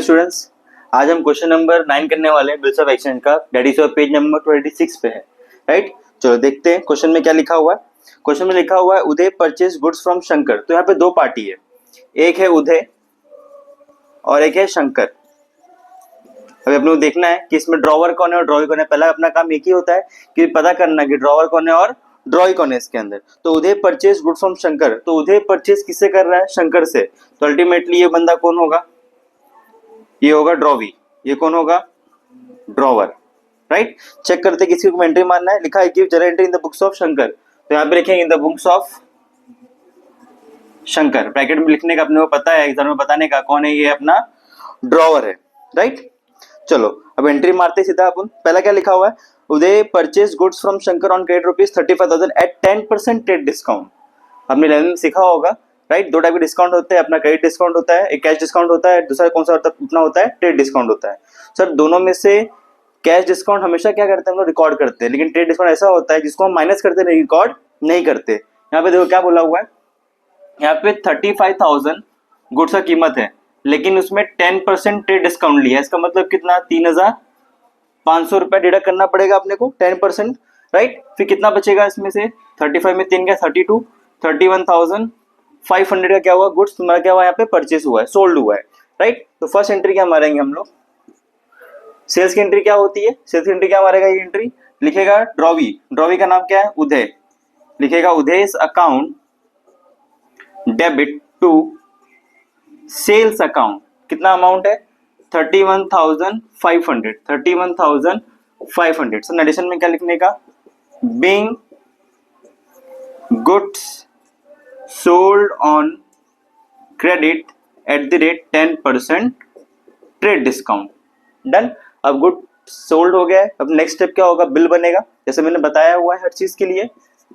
Students, आज हम question number 9 करने वाले हैं बिल्स ऑफ एक्सचेंज का, दैट इज और पेज नंबर 26 पे है। राइट, चलो देखते हैं क्वेश्चन में क्या लिखा हुआ है। क्वेश्चन में लिखा हुआ है Uday purchase goods from Shankar. तो यहाँ पे दो पार्टी है, एक है उदय और एक है शंकर। अभी अपने को देखना है कि इसमें ड्रॉवर कौन है और ड्रॉई कौन है। पहला अपना काम एक ही होता है कि पता करना कि ड्रॉवर कौन है और ड्रॉई कौन है इसके अंदर। तो उदय परचेज गुड्स फ्रॉम शंकर, तो उदय परचेज किससे कर रहा है? शंकर से। तो अल्टीमेटली ये बंदा कौन होगा? ये होगा ड्रॉवी। ये कौन होगा? ड्रॉवर। राइट, चेक करते किसी को एंट्री मारना है। लिखा है give general entry in the books of Shankar, तो यहाँ पे लिखेंगे in the books of Shankar. Bracket में लिखने का अपने को पता है, एग्जाम में बताने का कौन है, ये अपना ड्रॉवर है। राइट, चलो अब एंट्री मारते सीधा अपन। पहला क्या लिखा हुआ है? Uday purchase goods from Shankar on credit rupees 35,000 at 10% trade discount. हमने 11 में सीखा होगा। राइट, दो टाइप के डिस्काउंट होते हैं, अपना क्रेडिट डिस्काउंट होता है, एक कैश डिस्काउंट होता है, दूसरा कौन सा अपना होता है? ट्रेड डिस्काउंट होता है। सर दोनों में से कैश डिस्काउंट हमेशा क्या करते हैं हम लोग? रिकॉर्ड करते हैं, लेकिन ट्रेड डिस्काउंट ऐसा होता है जिसको हम माइनस करते हैं, रिकॉर्ड नहीं करते। यहाँ पे देखो क्या बोला हुआ है, यहाँ पे 35,000 गुड्स का कीमत है, लेकिन उसमें 10% ट्रेड डिस्काउंट लिया है। इसका मतलब कितना? 3,500 रुपया डिडक्ट करना पड़ेगा अपने को 10%। राइट, फिर कितना बचेगा इसमें से? 35 में 3 क्या? 32, 31,500 का क्या हुआ? गुड्स तुम्हारा क्या हुआ? यहाँ पे परचेस हुआ है, सोल्ड हुआ है। राइट, तो फर्स्ट एंट्री क्या मारेंगे हम लोग? सेल्स की एंट्री क्या होती है? सेल्स की एंट्री क्या मारेगा? ये एंट्री लिखेगा ड्रॉवी। ड्रॉवी का नाम क्या है? उदय। लिखेगा Uday's account debit to sales account. कितना अमाउंट है? 31,500। 31,500। सर एडिशन में क्या लिखने का? Being goods sold on credit at the rate 10% trade discount. Done. अब गुड सोल्ड हो गया है। अब नेक्स्ट स्टेप क्या होगा? बिल बनेगा, जैसे मैंने बताया हुआ है हर चीज के लिए।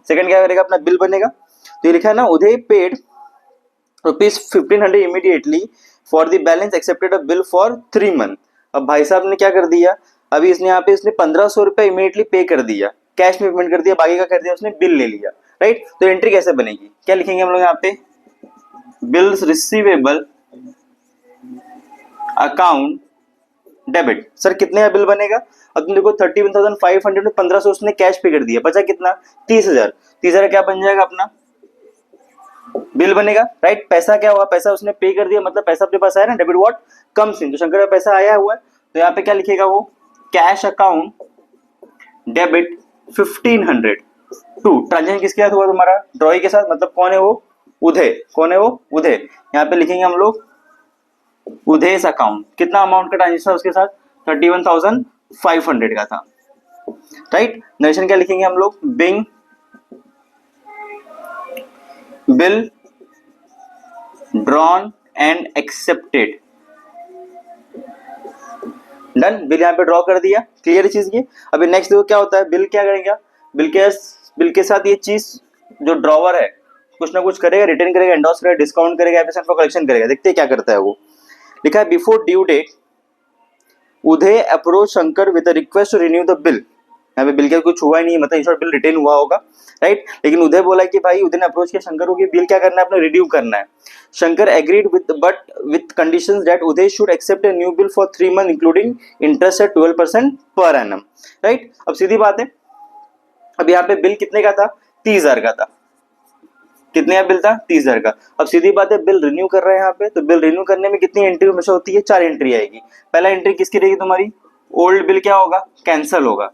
सेकंड क्या करेगा? अपना बिल बनेगा। तो ये लिखा है ना, Uday paid ₹1,500 immediately for the balance accepted a bill for 3 month. अब भाई साहब ने क्या कर दिया, अभी इसने यहाँ पे इसने 1,500 रुपया इमीडिएटली पे कर दिया, कैश में पेमेंट कर दिया, बाकी का कर दिया उसने बिल ले लिया। राइट, तो एंट्री कैसे बनेगी? क्या लिखेंगे हम लोग यहाँ पे? Bills receivable account debit. Sir कितने का बिल बनेगा? अब तुम देखो 31,500 में 1,500 उसने कैश पे कर दिया, बचा कितना? 30,000। 30,000 क्या बन जाएगा? अपना बिल बनेगा। राइट, पैसा क्या हुआ? पैसा उसने पे कर दिया, मतलब पैसा अपने पास आया ना, डेबिट व्हाट कम्स इन। तो शंकर का पैसा आया हुआ है, तो यहाँ पे क्या लिखेगा वो? Cash account debit 1,500 to transaction किसके साथ हुआ? तुम्हारा ड्रॉई के साथ। मतलब कौन है वो? उदय। कौन है वो? उदय। यहाँ पे लिखेंगे हम लोग उदय's अकाउंट। कितना अमाउंट का ट्रांजेक्शन उसके साथ? 31,500 का था। राइट, नरेशन क्या लिखेंगे हम लोग? Being bill drawn and accepted. Done, bill यहाँ पे ड्रॉ कर दिया। क्लियर चीज ये। अभी नेक्स्ट देखो क्या होता है, बिल क्या करेगा? बिल के साथ ये चीज जो ड्रॉवर है कुछ ना कुछ करेगा, रिटर्न करेगा, एंडोर्स करेगा, डिस्काउंट करेगा, एफएसएन फॉर कलेक्शन करेगा। देखते हैं क्या करता है वो। लिखा है before due date Uday approach Shankar with request to renew the bill. यहाँ पे बिल का कुछ हुआ ही नहीं, मतलब इंश्योर बिल रिटर्न हुआ होगा। राइट, लेकिन उदय बोला कि भाई उदय ने अप्रोच किया शंकर को कि बिल क्या करना है? अपना रिड्यू करना है। Shankar agreed with conditions that Uday should accept a new bill for 3 month including interest at 12% per annum. Right, अब सीधी बात है, अब यहाँ पे बिल कितने का था? 30,000 का था। कितने का बिल था? 30,000 का। अब सीधी बात है, बिल रिन्यू कर रहे हैं यहाँ पे, तो बिल रिन्यू करने में कितनी एंट्री हमेशा होती है? 4 एंट्री आएगी। पहला एंट्री किसकी रहेगी तुम्हारी? ओल्ड बिल क्या होगा? कैंसल होगा।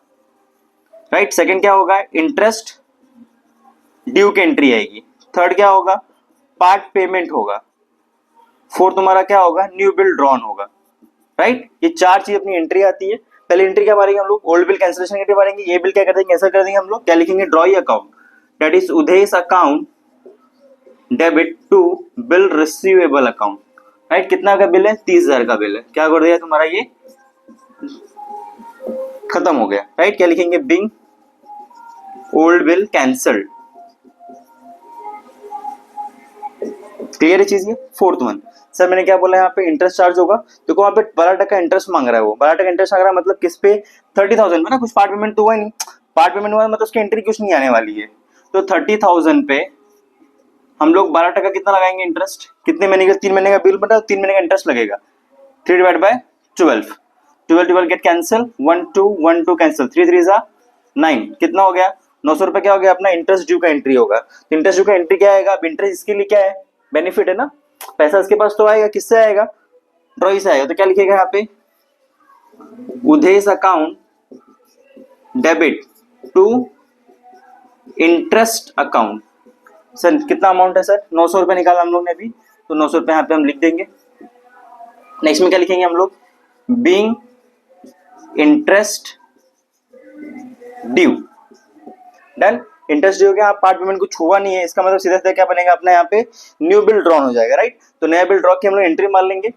राइट, सेकंड क्या होगा? इंटरेस्ट ड्यू की एंट्री आएगी। थर्ड क्या होगा? पार्ट पेमेंट होगा। फोर्थ तुम्हारा क्या होगा? न्यू बिल ड्रॉन होगा। राइट, ये 4 चीज अपनी एंट्री आती है। पहले एंट्री क्या मारेंगे हम लोग? ओल्ड बिल कैंसिलेशन एंट्री मारेंगे। ये बिल क्या कर देंगे? कैंसिल कर देंगे हम लोग। क्या लिखेंगे? Drawee account that is Uday's account debit to bill receivable account. Right, कितना का बिल है? 30,000 का बिल है। क्या कर दिया तुम्हारा? ये खत्म हो गया। राइट, क्या लिखेंगे? Being old bill cancelled. Clear है चीज ये। फोर्थ वन, सर मैंने क्या बोला? यहाँ पे इंटरेस्ट चार्ज होगा। देखो वहाँ पे 12% इंटरेस्ट मांग रहा है वो। 12% इंटरेस्ट मांग रहा है, मतलब किस पे? 30,000 में ना। कुछ पार्ट पेमेंट तो हुआ ही नहीं। पार्ट पेमेंट हुआ मतलब उसकी एंट्री कुछ नहीं आने वाली है। तो 30,000 पे हम लोग 12% कितना लगाएंगे इंटरेस्ट? कितने महीने का? 3 महीने का बिल बना, 3 महीने का इंटरेस्ट लगेगा। 3 divide by 12, 12 get cancel, 1 2 cancel, 3 3 जा 9, कितना हो गया 900 रुपए। क्या हो गया अपना इंटरेस्ट ड्यू का एंट्री होगा। तो इंटरेस्ट ड्यू का एंट्री क्या आएगा, अब इंटरेस्ट इसके लिए क्या है, बेनिफिट है ना, पैसा इसके पास तो आएगा, किससे आएगा, ड्रॉई से आएगा। तो क्या लिखेगा यहाँ पे, Udesh account debit to interest account. Sir कितना अमाउंट है सर, 900 रुपए निकाला हम लोग ने अभी, तो 900 रुपए यहाँ पे हम लिख देंगे। नेक्स्ट में क्या लिखेंगे हम लोग, being interest due, done. Interest due क्या, पार्ट पेमेंट कुछ हुआ नहीं है, इसका मतलब सीधा सीधा क्या बनेगा अपना यहाँ पे, न्यू बिल ड्रॉन हो जाएगा, राइट। तो नया बिल ड्रॉ की हम लोग एंट्री मार लेंगे,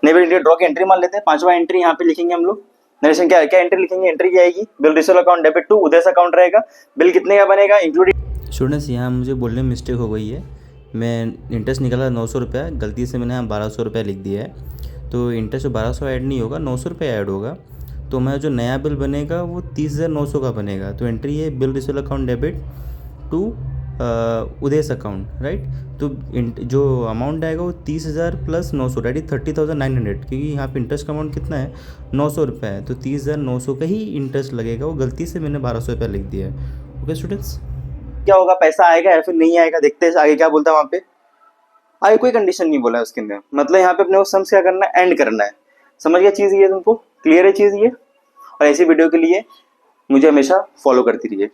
नए बिल ड्रॉ की एंट्री मार लेते हैं। पांचवा एंट्री यहाँ पे लिखेंगे हम लोग, नरेशन क्या क्या एंट्री लिखेंगे, एंट्री क्या आएगी, bill receive account debit to Uday account रहेगा, बिल कितने का बनेगा इंक्लूडिंग। स्टूडेंट्स यहाँ मुझे बोलने में मिस्टेक हो गई है, मैं इंटरेस्ट निकाला 900 रुपया, गलती से मैंने यहाँ 1200 रुपया लिख दिया है। तो इंटरेस्ट 1200 ऐड नहीं होगा, 900 रुपया ऐड होगा। तो मैं जो नया बिल बनेगा वो 30,900 का बनेगा। तो एंट्री है bill receive account debit to Udesh account, right. तो जो अमाउंट आएगा वो 30,000 प्लस 900 रेडी 30,900, क्योंकि यहाँ पे इंटरेस्ट का अमाउंट कितना है 900 रुपये है, तो 30,900 का ही इंटरेस्ट लगेगा। वो गलती से मैंने 1200 रुपया लिख दिया है। ओके स्टूडेंट्स, क्या होगा, पैसा आएगा या फिर नहीं आएगा, देखते हैं आगे क्या बोलता है वहां पे। आगे कोई कंडीशन नहीं बोला है उसके अंदर, मतलब यहाँ पे अपने को सम्स क्या करना है, एंड करना है। समझ गया चीज ये, तुमको क्लियर है चीज ये। और ऐसी वीडियो के लिए मुझे हमेशा फॉलो करती रहिए।